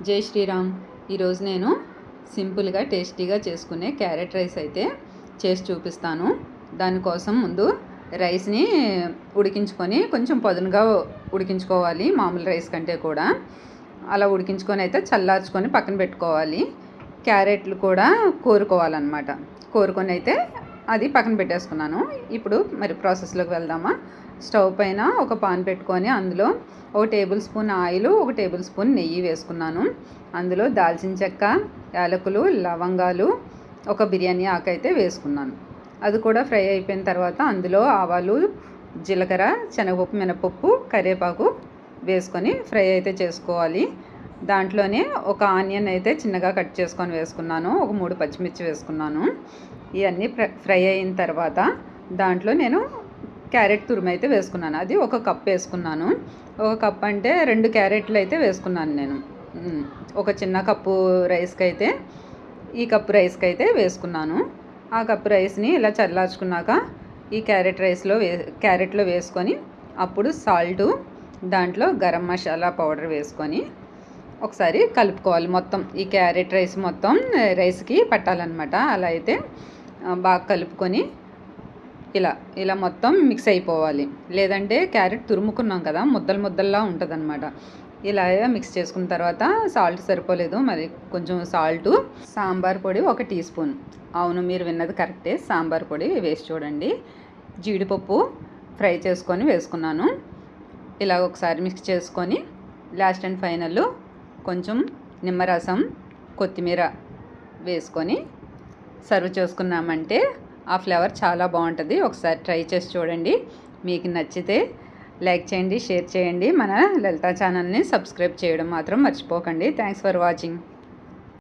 జై శ్రీరామ్. ఈరోజు నేను సింపుల్గా టేస్టీగా చేసుకునే క్యారెట్ రైస్ అయితే చేసి చూపిస్తాను. దానికోసం ముందు రైస్ని ఉడికించుకొని కొంచెం పదునుగా ఉడికించుకోవాలి, మామూలు రైస్ కంటే కూడా. అలా ఉడికించుకొని అయితే చల్లార్చుకొని పక్కన పెట్టుకోవాలి. క్యారెట్లు కూడా కోరుకోవాలన్నమాట. కోరుకొని అయితే అది పక్కన పెట్టేసుకున్నాను. ఇప్పుడు మరి ప్రాసెస్లోకి వెళ్దామా. స్టవ్ పైన ఒక పాన్ పెట్టుకొని అందులో 1 table spoon oil, 1 table spoon నెయ్యి వేసుకున్నాను. అందులో దాల్చిన చెక్క, యాలకులు, లవంగాలు, ఒక బిర్యానీ ఆకు అయితే వేసుకున్నాను. అది కూడా ఫ్రై అయిపోయిన తర్వాత అందులో ఆవాలు, జీలకర్ర, శనగపప్పు, మినపప్పు, కరివేపాకు వేసుకొని ఫ్రై అయితే చేసుకోవాలి. దాంట్లోనే ఒక ఆనియన్ అయితే చిన్నగా కట్ చేసుకొని వేసుకున్నాను. ఒక 3 పచ్చిమిర్చి వేసుకున్నాను. ఇవన్నీ ఫ్రై అయిన తర్వాత దాంట్లో నేను క్యారెట్ తురుము అయితే వేసుకున్నాను. అది 1 కప్ వేసుకున్నాను. 1 కప్ అంటే 2 క్యారెట్లు అయితే వేసుకున్నాను నేను. ఒక చిన్న కప్పు రైస్కి అయితే ఈ కప్పు రైస్కి అయితే వేసుకున్నాను. ఆ కప్పు రైస్ని ఇలా చల్లార్చుకున్నాక ఈ క్యారెట్లో వేసుకొని అప్పుడు సాల్టు, దాంట్లో గరం మసాలా పౌడర్ వేసుకొని ఒకసారి కలుపుకోవాలి. మొత్తం ఈ క్యారెట్ రైస్ మొత్తం రైస్కి పట్టాలన్నమాట. అలా అయితే బాగా కలుపుకొని ఇలా మొత్తం మిక్స్ అయిపోవాలి. లేదంటే క్యారెట్ తురుముకున్నాం కదా, ముద్దల్లా ఉంటుందన్నమాట. ఇలా మిక్స్ చేసుకున్న తర్వాత సాల్ట్ సరిపోలేదు, మరి కొంచెం సాల్టు, సాంబార్ పొడి 1 టీ స్పూన్. అవును, మీరు విన్నది కరెక్టే, సాంబార్ పొడి వేసి చూడండి. జీడిపప్పు ఫ్రై చేసుకొని వేసుకున్నాను. ఇలా ఒకసారి మిక్స్ చేసుకొని లాస్ట్ అండ్ ఫైనల్ కొంచెం నిమ్మరసం, కొత్తిమీర వేసుకొని సర్వ్ చేసుకున్నామంటే ఆ ఫ్లేవర్ చాలా బాగుంటుంది. ఒకసారి ట్రై చేసి చూడండి. మీకు నచ్చితే లైక్ చేయండి, షేర్ చేయండి. మన లలితా ఛానల్ని సబ్స్క్రైబ్ చేయడం మాత్రం మర్చిపోకండి. Thanks for watching.